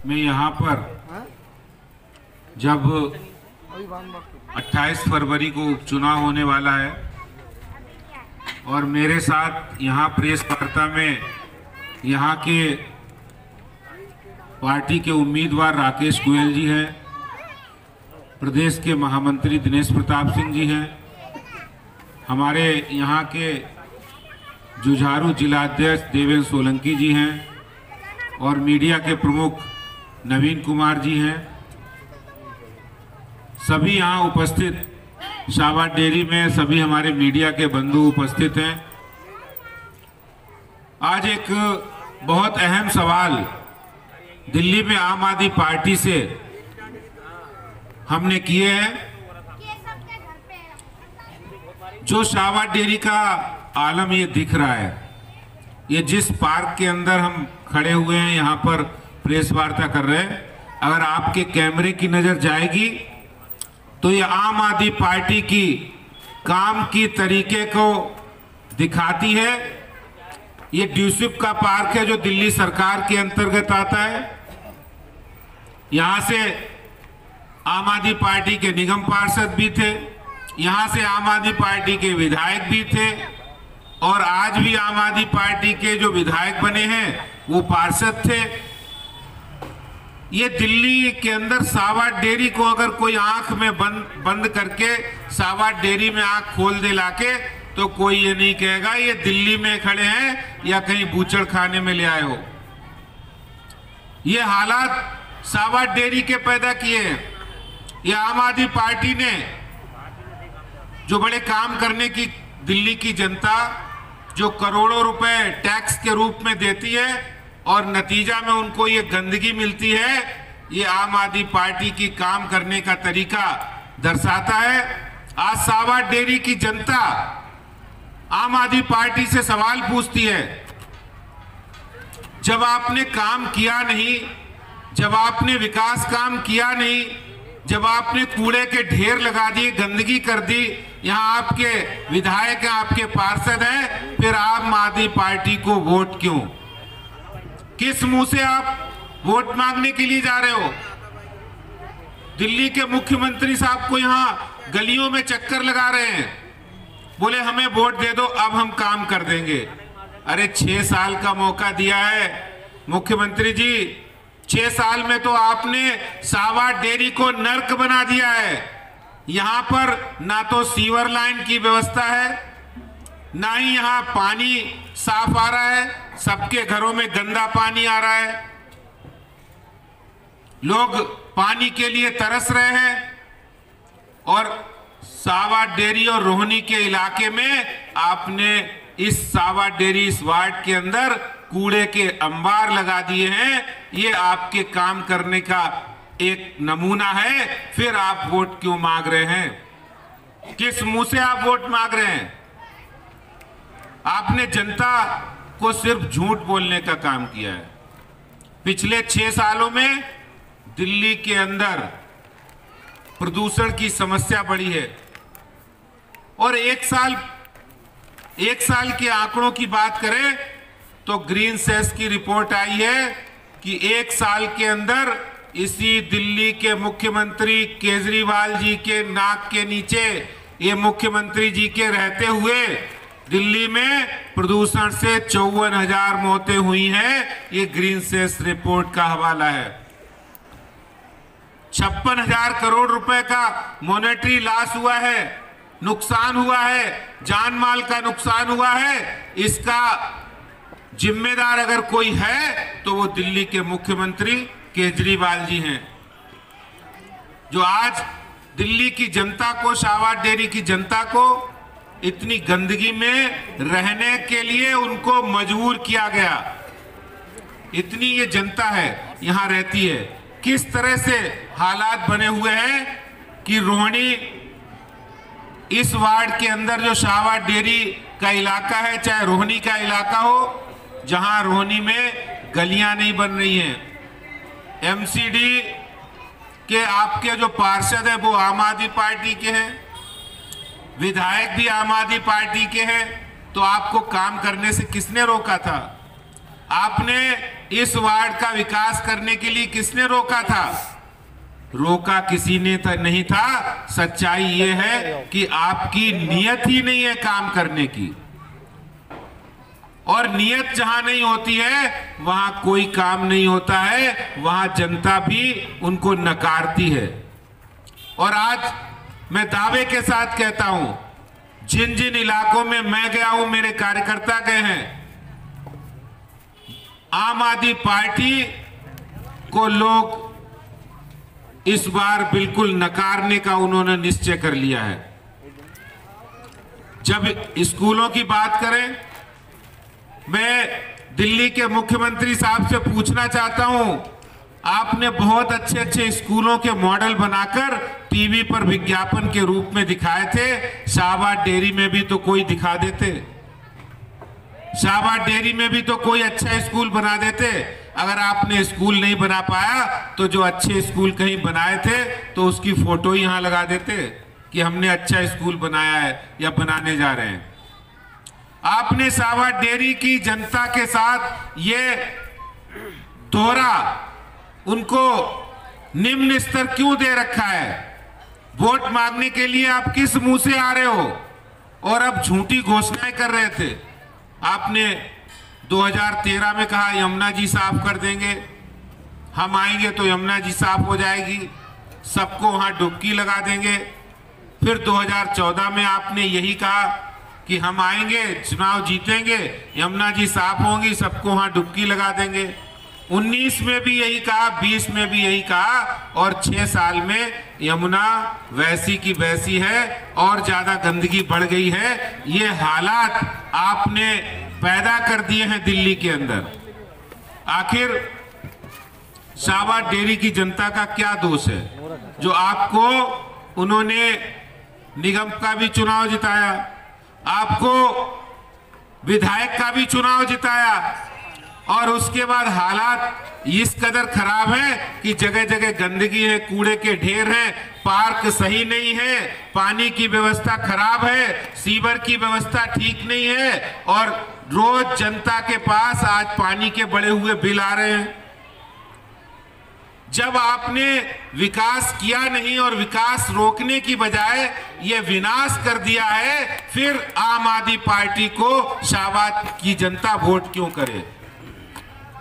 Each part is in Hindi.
मैं यहाँ पर जब 28 फरवरी को उपचुनाव होने वाला है और मेरे साथ यहाँ प्रेस वार्ता में यहाँ के पार्टी के उम्मीदवार राकेश गोयल जी हैं, प्रदेश के महामंत्री दिनेश प्रताप सिंह जी हैं, हमारे यहाँ के जुझारू जिलाध्यक्ष देवेंद्र सोलंकी जी हैं और मीडिया के प्रमुख नवीन कुमार जी हैं। सभी यहाँ उपस्थित शाहबाद डेयरी में सभी हमारे मीडिया के बंधु उपस्थित हैं। आज एक बहुत अहम सवाल दिल्ली में आम आदमी पार्टी से हमने किए हैं। जो शाहबाद डेयरी का आलम ये दिख रहा है, ये जिस पार्क के अंदर हम खड़े हुए हैं, यहाँ पर प्रेस वार्ता कर रहे हैं, अगर आपके कैमरे की नजर जाएगी तो ये आम आदमी पार्टी की काम की तरीके को दिखाती है। ये ड्यूसिप का पार्क है जो दिल्ली सरकार के अंतर्गत आता है। यहाँ से आम आदमी पार्टी के निगम पार्षद भी थे, यहाँ से आम आदमी पार्टी के विधायक भी थे और आज भी आम आदमी पार्टी के जो विधायक बने हैं वो पार्षद थे। ये दिल्ली के अंदर शाहबाद डेयरी को अगर कोई आंख में बंद करके शाहबाद डेयरी में आंख खोल दे लाके, तो कोई ये नहीं कहेगा ये दिल्ली में खड़े हैं या कहीं बूचड़ खाने में ले आए हो। ये हालात शाहबाद डेयरी के पैदा किए हैं। ये आम आदमी पार्टी ने जो बड़े काम करने की दिल्ली की जनता जो करोड़ों रुपए टैक्स के रूप में देती है और नतीजा में उनको ये गंदगी मिलती है, ये आम आदमी पार्टी की काम करने का तरीका दर्शाता है। आज शाहबाद डेयरी की जनता आम आदमी पार्टी से सवाल पूछती है, जब आपने काम किया नहीं, जब आपने विकास काम किया नहीं, जब आपने कूड़े के ढेर लगा दिए, गंदगी कर दी, यहाँ आपके विधायक हैं, आपके पार्षद हैं, फिर आम आदमी पार्टी को वोट क्यों? किस मुंह से आप वोट मांगने के लिए जा रहे हो? दिल्ली के मुख्यमंत्री साहब को यहाँ गलियों में चक्कर लगा रहे हैं, बोले हमें वोट दे दो अब हम काम कर देंगे। अरे 6 साल का मौका दिया है मुख्यमंत्री जी, 6 साल में तो आपने शाहबाद डेयरी को नर्क बना दिया है। यहाँ पर ना तो सीवर लाइन की व्यवस्था है, ना ही यहाँ पानी साफ आ रहा है, सबके घरों में गंदा पानी आ रहा है, लोग पानी के लिए तरस रहे हैं। और शाहबाद डेयरी और रोहिणी के इलाके में आपने इस शाहबाद डेयरी इस वार्ड के अंदर कूड़े के अंबार लगा दिए हैं। ये आपके काम करने का एक नमूना है। फिर आप वोट क्यों मांग रहे हैं? किस मुंह से आप वोट मांग रहे हैं? आपने जनता को सिर्फ झूठ बोलने का काम किया है। पिछले 6 सालों में दिल्ली के अंदर प्रदूषण की समस्या बढ़ी है और एक साल के आंकड़ों की बात करें तो ग्रीन सेस की रिपोर्ट आई है कि 1 साल के अंदर इसी दिल्ली के मुख्यमंत्री केजरीवाल जी के नाक के नीचे, ये मुख्यमंत्री जी के रहते हुए दिल्ली में प्रदूषण से 54,000 मौतें हुई हैं। ये ग्रीन सेस रिपोर्ट का हवाला है। 56,000 करोड़ रुपए का मॉनेटरी लॉस हुआ है, नुकसान हुआ है, जान माल का नुकसान हुआ है। इसका जिम्मेदार अगर कोई है तो वो दिल्ली के मुख्यमंत्री केजरीवाल जी हैं, जो आज दिल्ली की जनता को, शाहबाद डेयरी की जनता को इतनी गंदगी में रहने के लिए उनको मजबूर किया गया। इतनी ये जनता है यहाँ रहती है। किस तरह से हालात बने हुए हैं कि रोहिणी इस वार्ड के अंदर जो शाहबाद डेयरी का इलाका है, चाहे रोहिणी का इलाका हो, जहां रोहिणी में गलियां नहीं बन रही हैं, एमसीडी के आपके जो पार्षद हैं वो आम आदमी पार्टी के हैं, विधायक भी आम आदमी पार्टी के हैं, तो आपको काम करने से किसने रोका था? आपने इस वार्ड का विकास करने के लिए किसने रोका था? रोका किसी ने नहीं था। सच्चाई ये है कि आपकी नियत ही नहीं है काम करने की, और नियत जहां नहीं होती है वहां कोई काम नहीं होता है, वहां जनता भी उनको नकारती है। और आज मैं दावे के साथ कहता हूं, जिन जिन इलाकों में मैं गया हूं, मेरे कार्यकर्ता गए हैं, आम आदमी पार्टी को लोग इस बार बिल्कुल नकारने का उन्होंने निश्चय कर लिया है। जब स्कूलों की बात करें, मैं दिल्ली के मुख्यमंत्री साहब से पूछना चाहता हूं, आपने बहुत अच्छे अच्छे स्कूलों के मॉडल बनाकर टीवी पर विज्ञापन के रूप में दिखाए थे। शाहबाद डेयरी में भी तो कोई दिखा देते, शाहबाद डेयरी में भी तो कोई अच्छा स्कूल बना देते। अगर आपने स्कूल नहीं बना पाया तो जो अच्छे स्कूल कहीं बनाए थे तो उसकी फोटो ही यहां लगा देते कि हमने अच्छा स्कूल बनाया है या बनाने जा रहे हैं। आपने शाहबाद डेयरी की जनता के साथ ये दोहरा, उनको निम्न स्तर क्यों दे रखा है? वोट मांगने के लिए आप किस मुंह से आ रहे हो? और अब झूठी घोषणाएं कर रहे थे। आपने 2013 में कहा यमुना जी साफ कर देंगे, हम आएंगे तो यमुना जी साफ हो जाएगी, सबको वहां डुबकी लगा देंगे। फिर 2014 में आपने यही कहा कि हम आएंगे, चुनाव जीतेंगे, यमुना जी साफ होंगी, सबको वहां डुबकी लगा देंगे। 19 में भी यही कहा, 20 में भी यही कहा, और 6 साल में यमुना वैसी की वैसी है और ज्यादा गंदगी बढ़ गई है। ये हालात आपने पैदा कर दिए हैं दिल्ली के अंदर। आखिर शाहबाद डेयरी की जनता का क्या दोष है जो आपको, उन्होंने निगम का भी चुनाव जिताया, आपको विधायक का भी चुनाव जिताया, और उसके बाद हालात इस कदर खराब है कि जगह जगह गंदगी है, कूड़े के ढेर हैं, पार्क सही नहीं है, पानी की व्यवस्था खराब है, सीवर की व्यवस्था ठीक नहीं है, और रोज जनता के पास आज पानी के बढ़े हुए बिल आ रहे हैं। जब आपने विकास किया नहीं और विकास रोकने की बजाय ये विनाश कर दिया है, फिर आम आदमी पार्टी को शाहबाद की जनता वोट क्यों करे?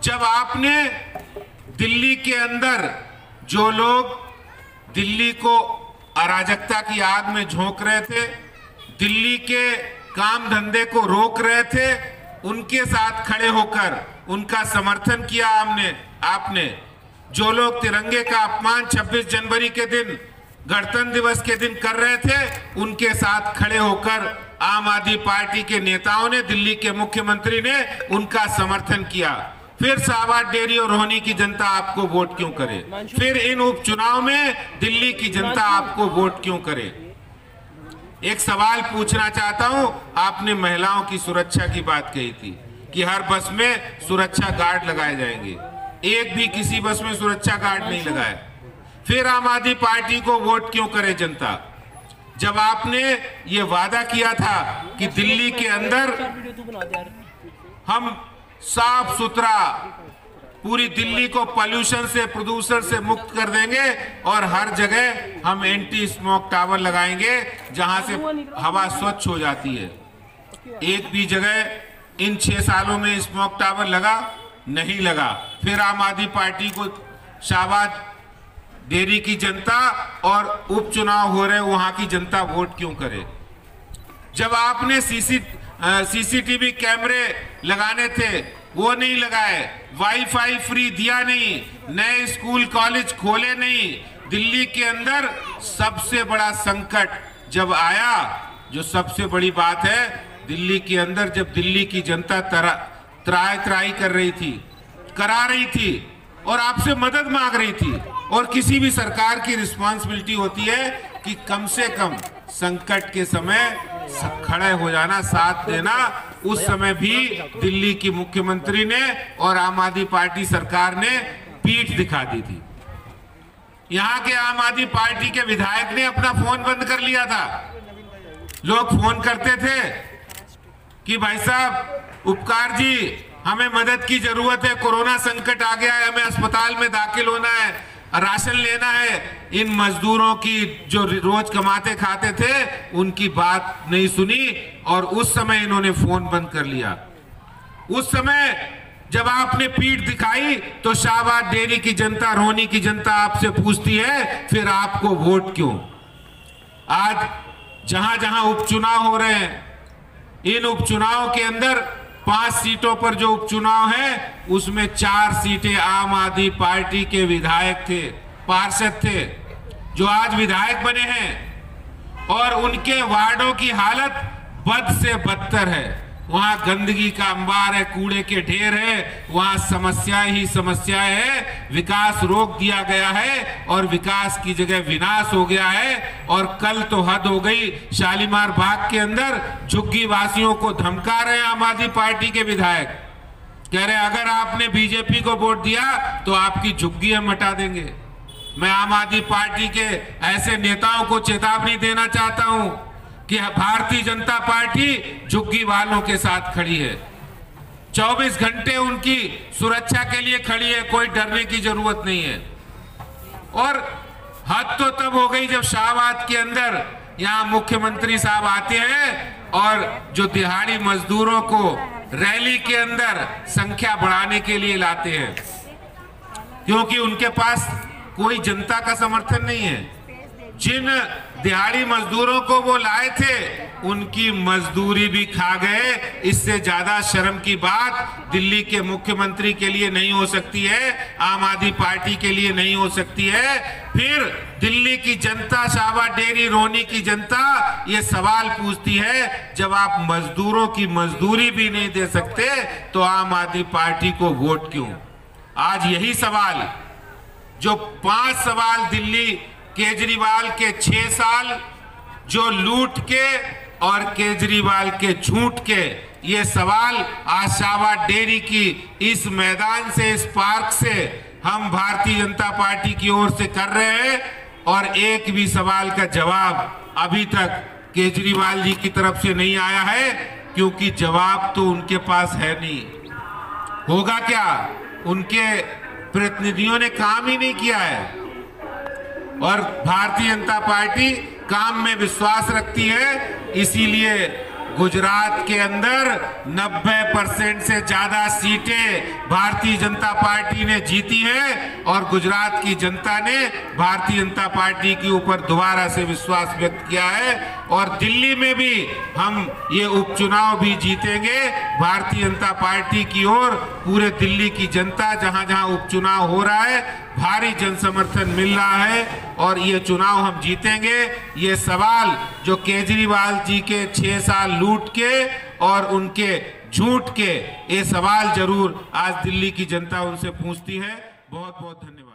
जब आपने दिल्ली के अंदर जो लोग दिल्ली को अराजकता की आग में झोंक रहे थे, दिल्ली के काम धंधे को रोक रहे थे, उनके साथ खड़े होकर उनका समर्थन किया आपने। जो लोग तिरंगे का अपमान 26 जनवरी के दिन, गणतंत्र दिवस के दिन कर रहे थे, उनके साथ खड़े होकर आम आदमी पार्टी के नेताओं ने, दिल्ली के मुख्यमंत्री ने उनका समर्थन किया। फिर शाहबाद डेयरी और रोहनी की जनता आपको वोट क्यों करे? फिर इन उपचुनाव में दिल्ली की जनता आपको वोट क्यों करे? एक सवाल पूछना चाहता हूं, आपने महिलाओं की सुरक्षा की बात कही थी कि हर बस में सुरक्षा गार्ड लगाए जाएंगे, एक भी किसी बस में सुरक्षा गार्ड नहीं लगाए। फिर आम आदमी पार्टी को वोट क्यों करे जनता? जब आपने ये वादा किया था कि दिल्ली के अंदर हम साफ सुथरा पूरी दिल्ली को पॉल्यूशन से, प्रदूषण से मुक्त कर देंगे और हर जगह हम एंटी स्मोक टावर लगाएंगे जहां से हवा स्वच्छ हो जाती है। एक भी जगह इन 6 सालों में स्मोक टावर लगा नहीं लगा। फिर आम आदमी पार्टी को शाहबाद डेयरी की जनता और उपचुनाव हो रहे वहां की जनता वोट क्यों करे? जब आपने सीसीटीवी कैमरे लगाने थे वो नहीं लगाए, वाईफाई फ्री दिया नहीं, नए स्कूल कॉलेज खोले नहीं। दिल्ली के अंदर सबसे बड़ा संकट जब आया, जो सबसे बड़ी बात है, दिल्ली के अंदर जब दिल्ली की जनता त्राही कर रही थी, करा रही थी और आपसे मदद मांग रही थी, और किसी भी सरकार की रिस्पॉन्सिबिलिटी होती है कि कम से कम संकट के समय खड़े हो जाना, साथ देना। उस समय भी दिल्ली की मुख्यमंत्री ने और आम आदमी पार्टी सरकार ने पीठ दिखा दी थी। यहाँ के आम आदमी पार्टी के विधायक ने अपना फोन बंद कर लिया था। लोग फोन करते थे कि भाई साहब उपकार जी हमें मदद की जरूरत है, कोरोना संकट आ गया है, हमें अस्पताल में दाखिल होना है, राशन लेना है। इन मजदूरों की जो रोज कमाते खाते थे उनकी बात नहीं सुनी और उस समय इन्होंने फोन बंद कर लिया। उस समय जब आपने पीठ दिखाई तो शाहबाद डेयरी की जनता, रोहनी की जनता आपसे पूछती है फिर आपको वोट क्यों। आज जहां जहां उपचुनाव हो रहे हैं, इन उपचुनाव के अंदर 5 सीटों पर जो उपचुनाव है उसमें 4 सीटें आम आदमी पार्टी के विधायक थे, पार्षद थे, जो आज विधायक बने हैं और उनके वार्डों की हालत बद से बदतर है। वहां गंदगी का अंबार है, कूड़े के ढेर है, वहां समस्याएं ही समस्याएं है। विकास रोक दिया गया है और विकास की जगह विनाश हो गया है। और कल तो हद हो गई, शालीमार बाग के अंदर झुग्गी वासियों को धमका रहे हैं आम आदमी पार्टी के विधायक, कह रहे अगर आपने बीजेपी को वोट दिया तो आपकी झुग्गी हम हटा देंगे। मैं आम आदमी पार्टी के ऐसे नेताओं को चेतावनी देना चाहता हूं कि भारतीय जनता पार्टी झुग्गी वालों के साथ खड़ी है, 24 घंटे उनकी सुरक्षा के लिए खड़ी है, कोई डरने की जरूरत नहीं है। और हद तो तब हो गई जब शाहबाद के अंदर यहाँ मुख्यमंत्री साहब आते हैं और जो दिहाड़ी मजदूरों को रैली के अंदर संख्या बढ़ाने के लिए लाते हैं, क्योंकि उनके पास कोई जनता का समर्थन नहीं है। जिन दिहाड़ी मजदूरों को वो लाए थे उनकी मजदूरी भी खा गए। इससे ज्यादा शर्म की बात दिल्ली के मुख्यमंत्री के लिए नहीं हो सकती है, आम आदमी पार्टी के लिए नहीं हो सकती है। फिर दिल्ली की जनता, शाहबाद डेयरी, रोहनी की जनता ये सवाल पूछती है, जब आप मजदूरों की मजदूरी भी नहीं दे सकते तो आम आदमी पार्टी को वोट क्यों। आज यही सवाल, जो 5 सवाल दिल्ली केजरीवाल के 6 साल जो लूट के और केजरीवाल के झूठ के, ये सवाल आज शाहबाद डेयरी की इस मैदान से, इस पार्क से हम भारतीय जनता पार्टी की ओर से कर रहे हैं। और एक भी सवाल का जवाब अभी तक केजरीवाल जी की तरफ से नहीं आया है, क्योंकि जवाब तो उनके पास है नहीं। होगा क्या, उनके प्रतिनिधियों ने काम ही नहीं किया है। और भारतीय जनता पार्टी काम में विश्वास रखती है, इसीलिए गुजरात के अंदर 90% से ज्यादा सीटें भारतीय जनता पार्टी ने जीती हैं और गुजरात की जनता ने भारतीय जनता पार्टी के ऊपर दोबारा से विश्वास व्यक्त किया है। और दिल्ली में भी हम ये उपचुनाव भी जीतेंगे भारतीय जनता पार्टी की ओर। पूरे दिल्ली की जनता, जहां जहां उपचुनाव हो रहा है, भारी जन समर्थन मिल रहा है और ये चुनाव हम जीतेंगे। ये सवाल जो केजरीवाल जी के 6 साल लूट के और उनके झूठ के, ये सवाल जरूर आज दिल्ली की जनता उनसे पूछती है। बहुत बहुत धन्यवाद।